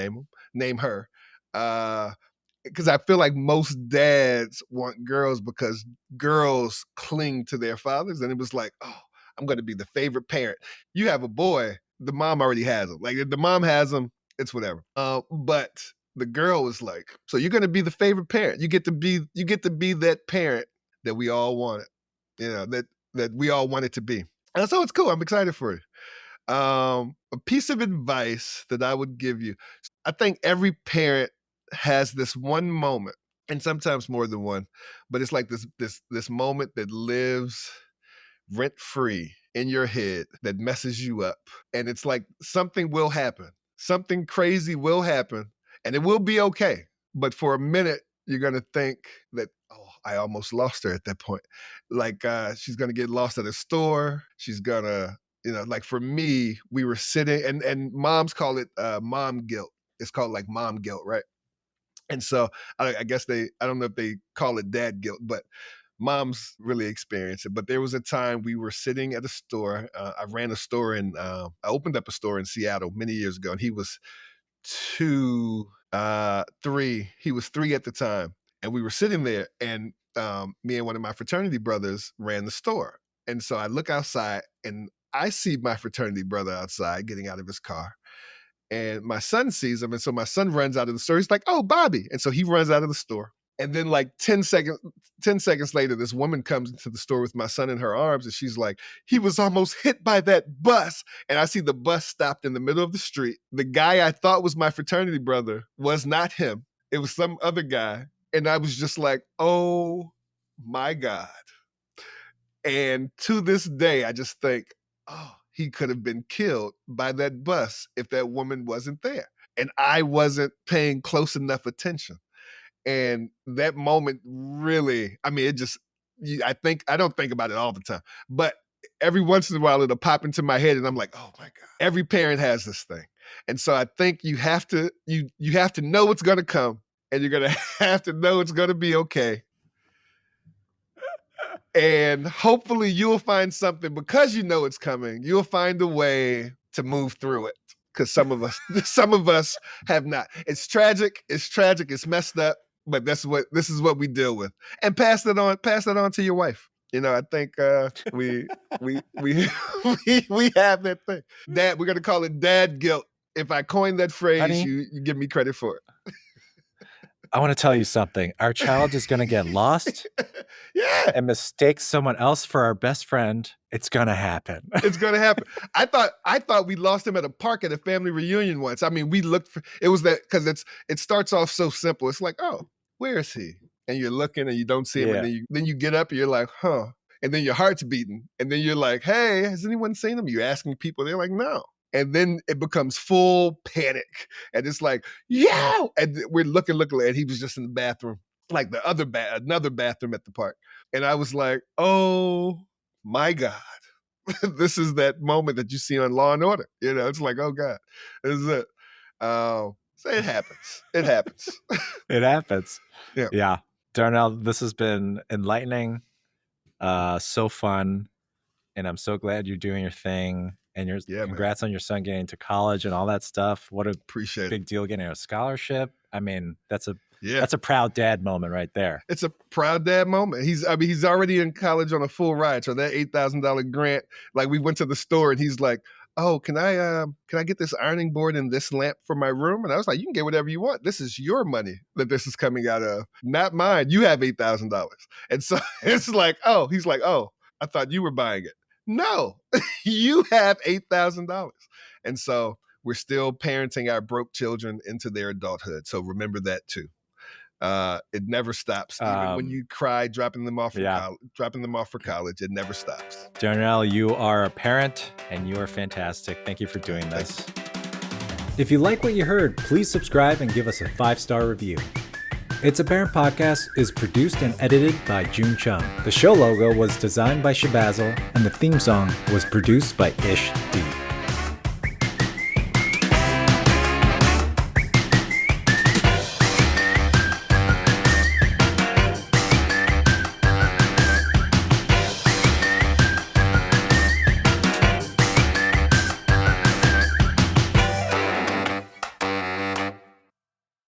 name her. Because I feel like most dads want girls because girls cling to their fathers, and it was like, oh, I'm going to be the favorite parent. You have a boy, the mom already has him. Like if the mom has him, it's whatever. But the girl was like, so you're going to be the favorite parent. You get to be that parent that we all wanted. That we all wanted to be. And so it's cool. I'm excited for you. A piece of advice that I would give you. I think every parent has this one moment, and sometimes more than one, but it's like this moment that lives rent free in your head that messes you up. And it's like something will happen. Something crazy will happen, and it will be okay. But for a minute, you're gonna think that, oh, I almost lost her at that point. Like she's gonna get lost at a store. She's gonna, like for me, we were sitting, and moms call it mom guilt. It's called like mom guilt, right? And so I guess I don't know if they call it dad guilt, but moms really experience it. But there was a time we were sitting at a store. I ran a store I opened up a store in Seattle many years ago, and he was 3. He was 3 at the time, and we were sitting there, and me and one of my fraternity brothers ran the store. And so I look outside, and I see my fraternity brother outside getting out of his car. And my son sees him, and so my son runs out of the store. He's like, "Oh, Bobby!" And so he runs out of the store. And then, like 10 seconds later, this woman comes into the store with my son in her arms, and she's like, "He was almost hit by that bus." And I see the bus stopped in the middle of the street. The guy I thought was my fraternity brother was not him. It was some other guy. And I was just like, "Oh my God." And to this day, I just think, oh, he could have been killed by that bus if that woman wasn't there. And I wasn't paying close enough attention. And that moment really, I mean, I don't think about it all the time, but every once in a while it'll pop into my head and I'm like, oh my God, every parent has this thing. And so I think you have to know what's going to come, and you're going to have to know it's going to be okay. And hopefully you'll find something, because you know it's coming. You'll find a way to move through it, because some of us have not. It's tragic. It's messed up, but this is what we deal with. And pass that on to your wife. I think we we have that thing. Dad, we're gonna call it dad guilt. If I coined that phrase, Honey, you give me credit for it. I want to tell you something. Our child is going to get lost Yeah. and mistake someone else for our best friend. It's going to happen. It's gonna happen. I thought we lost him at a park at a family reunion once. I mean, we looked for it was that because it starts off so simple. It's like, oh, where is he? And you're looking and you don't see him, and Yeah. then you get up and you're like, huh. And then your heart's beating, and then you're like, hey, has anyone seen him? You're asking people, they're like, no. And then it becomes full panic, and it's like, yeah. And we're looking, and he was just in the bathroom, like another bathroom at the park. And I was like, oh my God. This is that moment that you see on Law and Order. It's like, oh God, this is it. So it happens. It happens. It happens. Yeah. Yeah. Darnell, this has been enlightening, so fun. And I'm so glad you're doing your thing. And congrats on your son getting to college and all that stuff. What a Appreciate big it. deal getting a scholarship. I mean, that's a Yeah. proud dad moment right there. It's a proud dad moment. He's already in college on a full ride. So that $8,000 grant, like we went to the store and he's like, oh, can I get this ironing board and this lamp for my room? And I was like, you can get whatever you want. This is your money that this is coming out of, not mine. You have $8,000. And so it's like, oh, he's like, oh, I thought you were buying it. No, you have $8,000. And so we're still parenting our broke children into their adulthood. So remember that too. It never stops. Even when you cry, dropping them off for college, it never stops. Darnell, you are a parent and you are fantastic. Thank you for doing this. If you like what you heard, please subscribe and give us a 5-star review. It's a Parent Podcast is produced and edited by June Chung. The show logo was designed by Shabazzle, and the theme song was produced by Ish D.